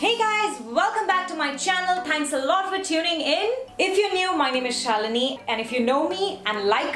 Hey guys, welcome back to my channel. Thanks a lot for tuning in. If you're new, my name is Shalini, and if you know me and like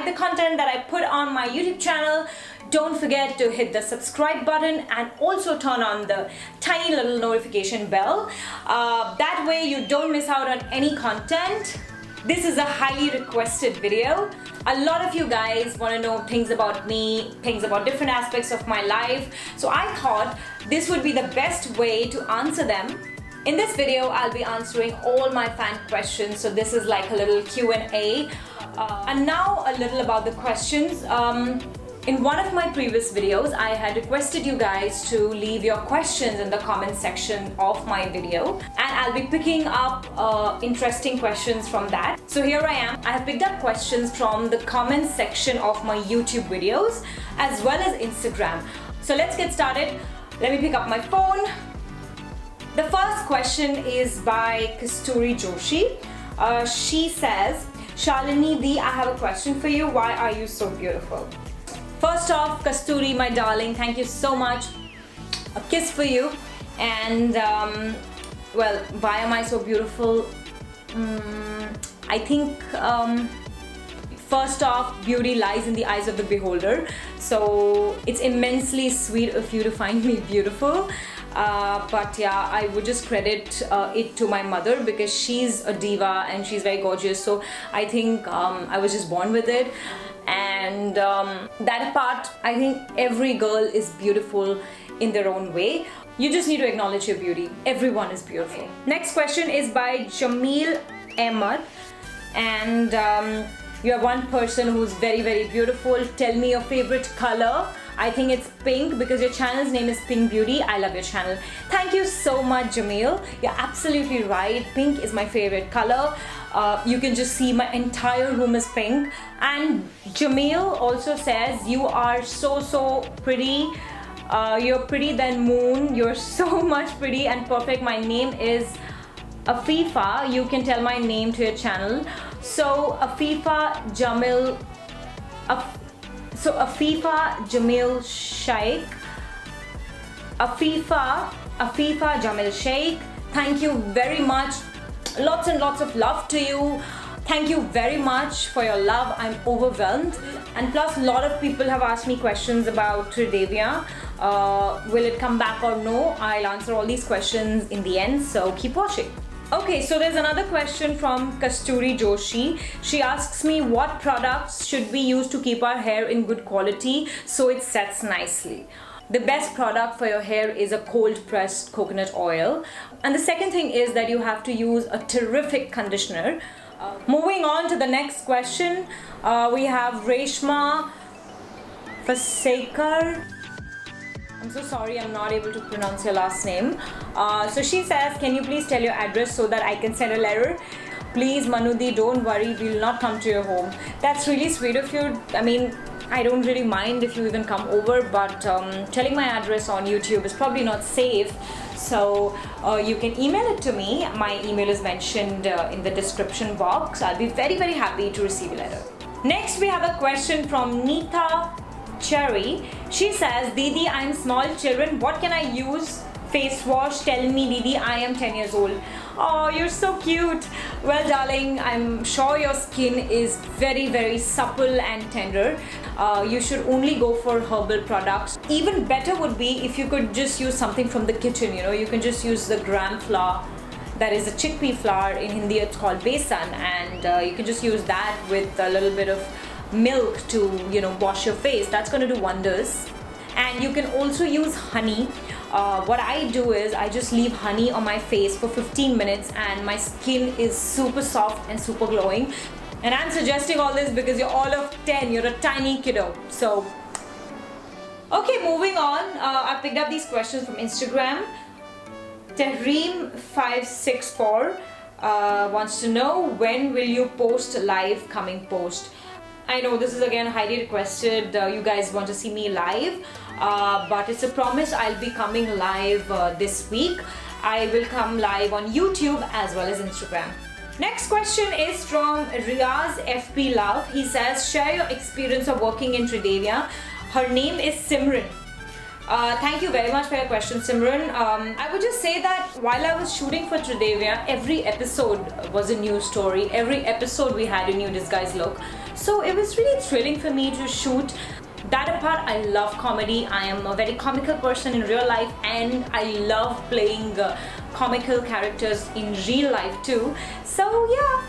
the content that I put on my YouTube channel, don't forget to hit the subscribe button and also turn on the tiny little notification bell. That way you don't miss out on any content. This is a highly requested video. A lot of you guys want to know things about me, things about different aspects of my life. So I thought this would be the best way to answer them. In this video, I'll be answering all my fan questions. So this is like a little Q&A. And now a little about the questions. In one of my previous videos, I had requested you guys to leave your questions in the comment section of my video, and I'll be picking up interesting questions from that. So here I am. I have picked up questions from the comment section of my YouTube videos as well as Instagram. So let's get started. Let me pick up my phone. The first question is by Kasturi Joshi. She says, Shalini Di, I have a question for you. Why are you so beautiful? First off, Kasturi, my darling, thank you so much. A kiss for you. And well, why am I so beautiful? I think first off, beauty lies in the eyes of the beholder. So it's immensely sweet of you to find me beautiful. But yeah, I would just credit it to my mother because she's a diva and she's very gorgeous. So I think I was just born with it. And that apart, I think every girl is beautiful in their own way. You just need to acknowledge your beauty. Everyone is beautiful. Next question is by Jamil Ahmad. And you are one person who's very, very beautiful. Tell me your favorite color. I think it's pink because your channel's name is Pink Beauty. I love your channel. Thank you so much, Jamil. You're absolutely right. Pink is my favorite color. You can just see my entire room is pink. And Jamil also says, you are so pretty. You're pretty than moon. You're so much pretty and perfect. My name is Afifa. You can tell my name to your channel. So Afifa Jamil Jamil Sheikh. Afifa Jamil Sheikh. Thank you very much. Lots and lots of love to you. Thank you very much for your love. I'm overwhelmed. And plus, a lot of people have asked me questions about Tridavia. Will it come back or no? I'll answer all these questions in the end, so keep watching. Okay, so there's another question from Kasturi Joshi. She asks me what products should we use to keep our hair in good quality so it sets nicely. The best product for your hair is a cold pressed coconut oil. And the second thing is that you have to use a terrific conditioner. Moving on to the next question, we have Reshma Fasekar. I'm so sorry, I'm not able to pronounce your last name. So she says, can you please tell your address so that I can send a letter? Please, Manudi, don't worry, we will not come to your home. That's really sweet of you. I mean, I don't really mind if you even come over, but telling my address on YouTube is probably not safe. So you can email it to me. My email is mentioned in the description box. I'll be very, very happy to receive a letter. Next, we have a question from Neeta Cherry. She says, Didi, I'm small children. What can I use? Face wash. Tell me, Didi, I am 10 years old. Oh, you're so cute. Well, darling, I'm sure your skin is very, very supple and tender. You should only go for herbal products. Even better would be if you could just use something from the kitchen. You know, you can just use the gram flour. That is a chickpea flour. In Hindi, it's called besan, and you can just use that with a little bit of milk to, you know, wash your face. That's going to do wonders. And you can also use honey. What I do is I just leave honey on my face for 15 minutes and my skin is super soft and super glowing. And I'm suggesting all this because you're all of 10, you're a tiny kiddo. So, okay, moving on. I picked up these questions from Instagram. Tehreem564 wants to know, when will you post live coming post? I know this is again highly requested. You guys want to see me live, but it's a promise. I'll be coming live this week. I will come live on YouTube as well as Instagram. Next question is from Riaz FP Love. He says, share your experience of working in Tridavia. Her name is Simran. Thank you very much for your question, Simran. I would just say that while I was shooting for Tridevia, every episode was a new story. Every episode we had a new disguise look. So it was really thrilling for me to shoot. That apart, I love comedy. I am a very comical person in real life, and I love playing comical characters in real life too. So yeah,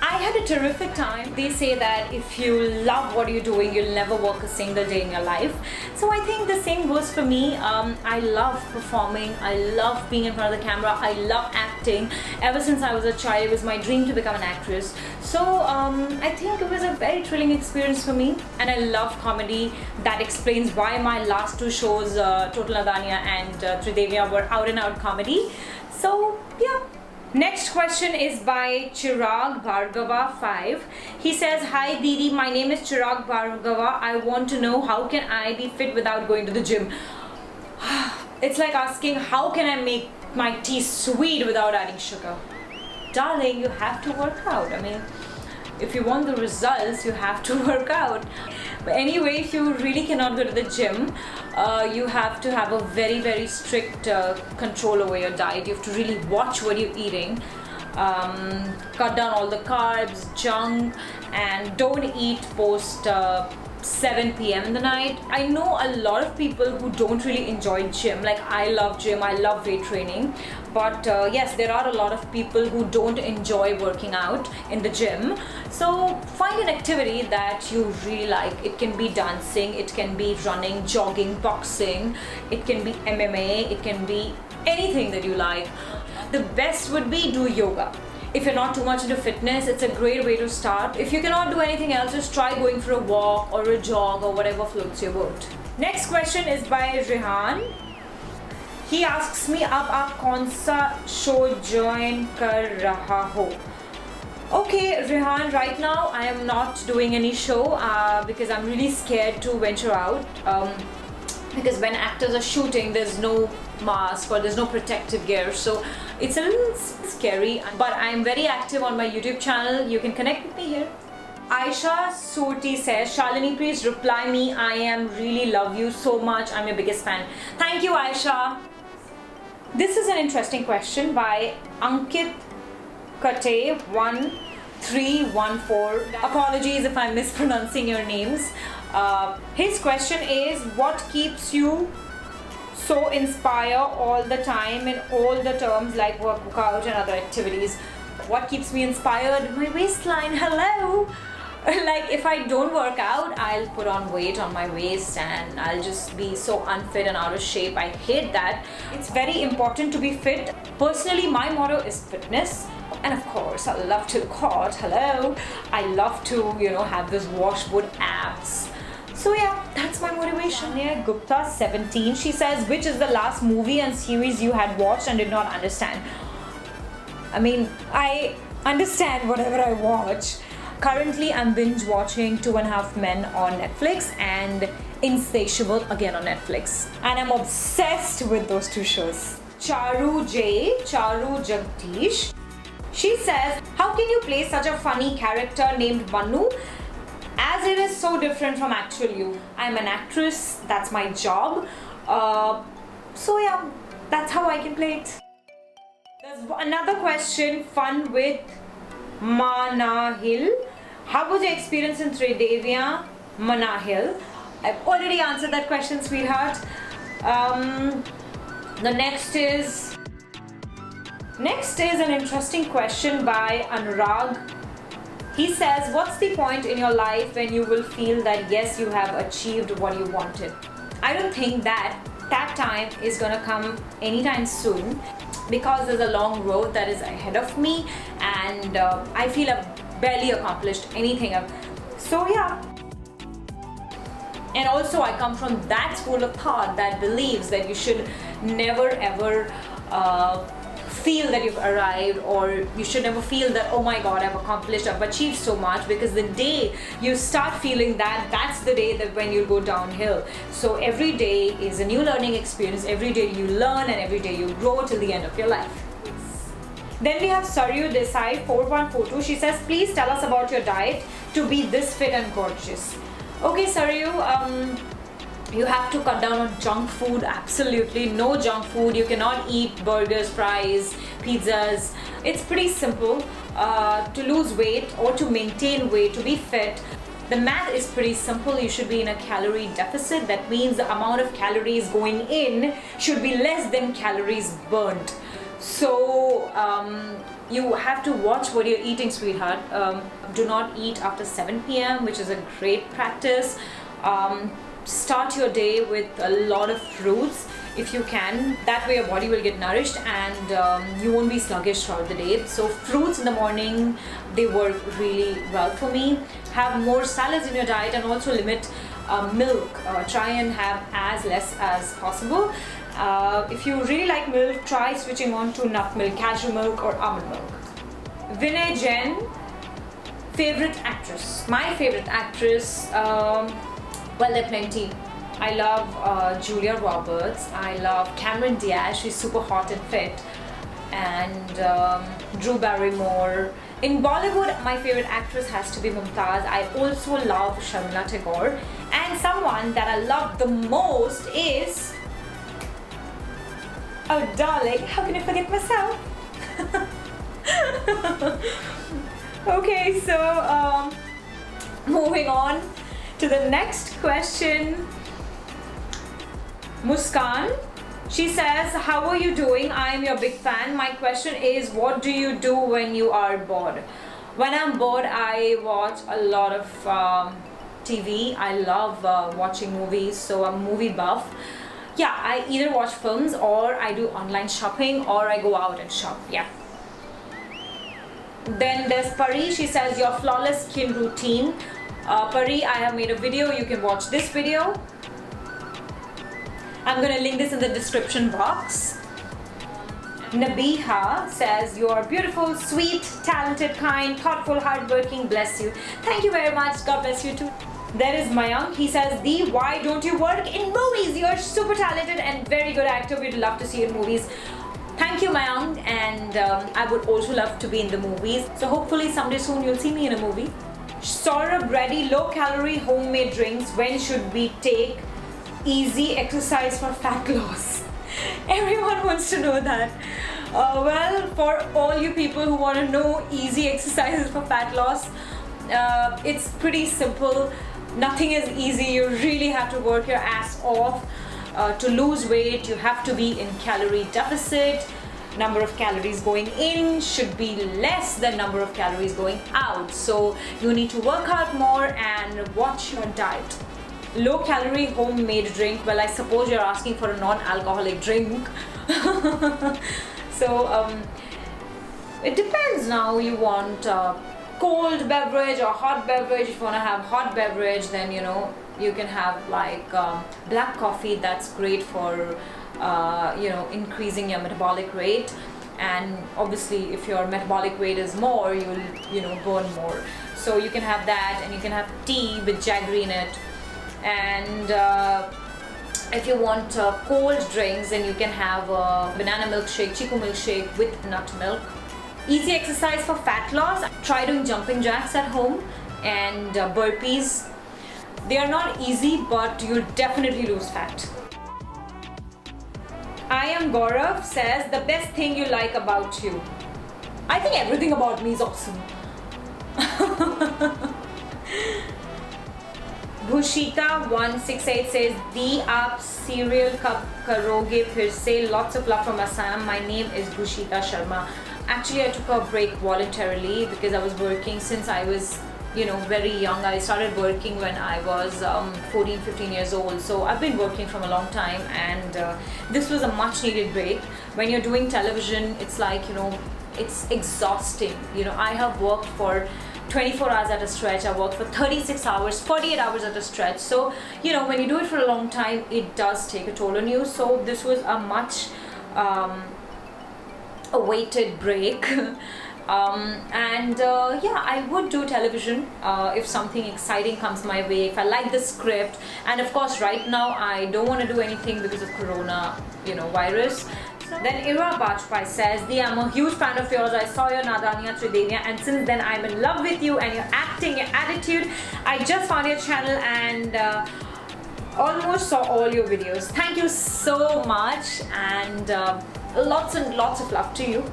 I had a terrific time. They say that if you love what you're doing, you'll never work a single day in your life. So I think the same goes for me. I love performing. I love being in front of the camera. I love acting. Ever since I was a child, it was my dream to become an actress. So I think it was a very thrilling experience for me. And I love comedy. That explains why my last two shows, Total Nadanya and Tridevia, were out and out comedy. So yeah. Next question is by Chirag Bhargava 5. He says, "Hi Didi, my name is Chirag Bhargava. I want to know how can I be fit without going to the gym?" It's like asking, how can I make my tea sweet without adding sugar? Darling, you have to work out. I mean, if you want the results, you have to work out. But anyway, if you really cannot go to the gym, you have to have a very, very strict control over your diet. You have to really watch what you're eating. Cut down all the carbs, junk, and don't eat post 7 p.m. in the night. I know a lot of people who don't really enjoy gym. Like, I love gym, I love weight training, but yes, there are a lot of people who don't enjoy working out in the gym. So find an activity that you really like. It can be dancing, it can be running, jogging, boxing, it can be MMA, it can be anything that you like. The best would be do yoga. If you're not too much into fitness, it's a great way to start. If you cannot do anything else, just try going for a walk or a jog or whatever floats your boat. Next question is by Rehan. He asks me, "Ab aap kaun sa show join kar raha ho?" Okay, Rehan, right now I am not doing any show because I'm really scared to venture out. Because when actors are shooting, there's no mask or there's no protective gear, so it's a little scary. But I'm very active on my YouTube channel. You can connect with me here. Aisha Surti says, "Shalini, please reply me. I am really love you so much. I'm your biggest fan." Thank you, Aisha. This is an interesting question by Ankit Kate 1314. Apologies if I'm mispronouncing your names. His question is, what keeps you so inspired all the time in all the terms like workout and other activities? What keeps me inspired? My waistline, hello! Like, if I don't work out, I'll put on weight on my waist and I'll just be so unfit and out of shape. I hate that. It's very important to be fit. Personally, my motto is fitness. And of course, I love to look hot, hello! I love to, have those washboard abs. So yeah, that's my motivation. Tanya Gupta 17, she says, "Which is the last movie and series you had watched and did not understand?" I mean, I understand whatever I watch. Currently, I'm binge watching 2.5 Men on Netflix and Insatiable again on Netflix. And I'm obsessed with those two shows. Charu Jagdish, she says, "How can you play such a funny character named Manu, as it is so different from actual you?" I'm an actress, that's my job. So yeah, that's how I can play it. There's another question, fun with Manahil. How was your experience in Tridevia, Manahil? I've already answered that question, sweetheart. The next is an interesting question by Anurag. He says, "What's the point in your life when you will feel that yes, you have achieved what you wanted?" I don't think that time is gonna come anytime soon, because there's a long road that is ahead of me, and I feel I've barely accomplished anything. So yeah. And also, I come from that school of thought that believes that you should never ever feel that you've arrived, or you should never feel that, oh my god, I've accomplished, I've achieved so much, because the day you start feeling that, that's the day that when you'll go downhill. So every day is a new learning experience. Every day you learn and every day you grow till the end of your life. Then we have Saryu Desai 4142. She says, "Please tell us about your diet to be this fit and gorgeous." Okay, Saryu, You have to cut down on junk food. Absolutely no junk food. You cannot eat burgers, fries, pizzas. It's pretty simple. To lose weight or to maintain weight, to be fit, the math is pretty simple. You should be in a calorie deficit. That means the amount of calories going in should be less than calories burnt. So you have to watch what you're eating, sweetheart. Do not eat after 7 p.m., which is a great practice. Start your day with a lot of fruits if you can. That way your body will get nourished and you won't be sluggish throughout the day. So fruits in the morning, they work really well for me. Have more salads in your diet and also limit milk. Try and have as less as possible. If you really like milk, try switching on to nut milk, cashew milk or almond milk. Vinay Jain, favorite actress. My favorite actress, well, there are plenty. I love Julia Roberts. I love Cameron Diaz. She's super hot and fit. And Drew Barrymore. In Bollywood, my favorite actress has to be Mumtaz. I also love Sharmila Tagore. And someone that I love the most is... Oh darling, how can I forget myself? Okay, so moving on to the next question. Muskan, she says, how are you doing? I am your big fan. My question is, what do you do when you are bored? When I'm bored, I watch a lot of TV. I love watching movies, so I'm a movie buff. Yeah, I either watch films or I do online shopping or I go out and shop. Yeah. Then there's Pari. She says, your flawless skin routine. Pari, I have made a video. You can watch this video. I'm gonna link this in the description box. Nabiha says, you are beautiful, sweet, talented, kind, thoughtful, hardworking. Bless you. Thank you very much. God bless you too. There is Mayank. He says, Dee, why don't you work in movies? You're super talented and very good actor. We'd love to see you in movies. Thank you, Mayank. And I would also love to be in the movies. So hopefully someday soon you'll see me in a movie. Saurabh Reddy, low calorie homemade drinks. When should we take? Easy exercise for fat loss. Everyone wants to know that. Well, for all you people who want to know easy exercises for fat loss, it's pretty simple. Nothing is easy. You really have to work your ass off. To lose weight, you have to be in calorie deficit. Number of calories going in should be less than number of calories going out. So you need to work out more and watch your diet. Low calorie homemade drink. Well, I suppose you're asking for a non-alcoholic drink. So it depends now. You want cold beverage or hot beverage. If you want to have hot beverage, then you can have like black coffee. That's great for increasing your metabolic rate. And obviously if your metabolic rate is more, you'll burn more. So you can have that, and you can have tea with jaggery in it. And if you want cold drinks, then you can have a banana milkshake, chiku milkshake with nut milk. Easy exercise for fat loss. Try doing jumping jacks at home and burpees. They are not easy, but you'll definitely lose fat. I am Gaurav says, the best thing you like about you. I think everything about me is awesome. Bhushita168 says, Dee, aap serial kab karoge phir se? Lots of love from Assam. My name is Bhushita Sharma. Actually, I took a break voluntarily because I was working since I was very young. I started working when I was 14-15 years old. So I've been working from a long time, and this was a much needed break. When you're doing television, it's like, it's exhausting. I have worked for 24 hours at a stretch. I worked for 36 hours, 48 hours at a stretch. So, when you do it for a long time, it does take a toll on you. So this was a much awaited break. Yeah, I would do television if something exciting comes my way, if I like the script. And of course, right now I don't want to do anything because of corona, virus. Then Ira Bajpai says, Dee, I'm a huge fan of yours. I saw your Nadaniya Tridevia, and since then I'm in love with you and your acting, your attitude. I just found your channel, and almost saw all your videos. Thank you so much, and lots and lots of love to you.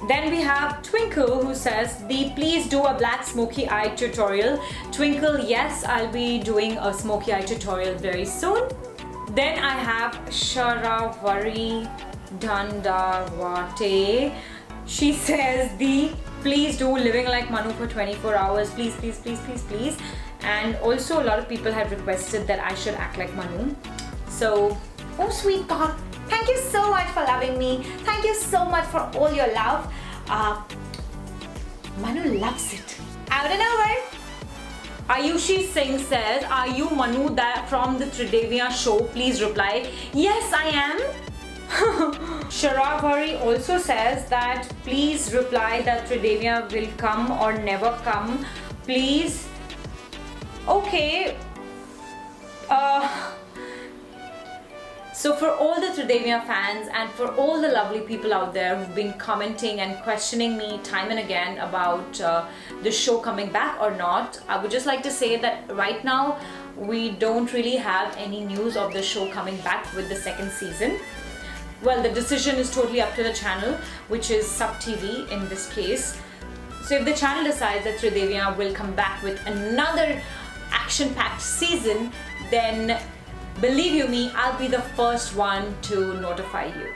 Then we have Twinkle, who says, please do a black smoky eye tutorial. Twinkle, yes, I'll be doing a smoky eye tutorial very soon. Then I have Sharavari Dandawate. She says, please do living like Manu for 24 hours. Please, please, please, please, please. And also a lot of people have requested that I should act like Manu. So, oh sweet God, thank you so much for loving me. Thank you so much for all your love. Manu loves it. Out and over. Ayushi Singh says, are you Manu from the Tridevia show? Please reply. Yes, I am. Sharavari also says that please reply that Tridevia will come or never come. Please. Okay. So for all the Tridevia fans and for all the lovely people out there who've been commenting and questioning me time and again about the show coming back or not, I would just like to say that right now we don't really have any news of the show coming back with the second season. Well, the decision is totally up to the channel, which is Sub TV in this case. So if the channel decides that Tridevia will come back with another action-packed season, then believe you me, I'll be the first one to notify you.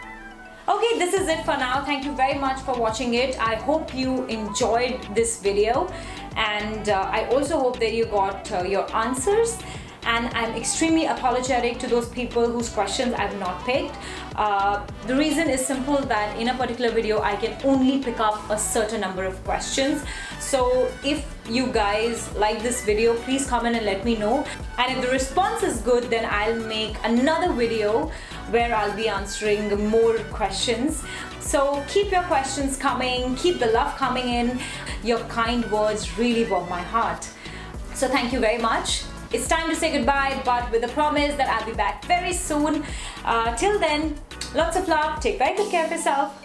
Okay, this is it for now. Thank you very much for watching it. I hope you enjoyed this video, and I also hope that you got your answers. And I'm extremely apologetic to those people whose questions I've not picked. The reason is simple, that in a particular video I can only pick up a certain number of questions. So if you guys like this video, please comment and let me know. And if the response is good, then I'll make another video where I'll be answering more questions. So keep your questions coming, keep the love coming in. Your kind words really warm my heart. So thank you very much. It's time to say goodbye, but with a promise that I'll be back very soon. Till then, lots of love, take very good care of yourself.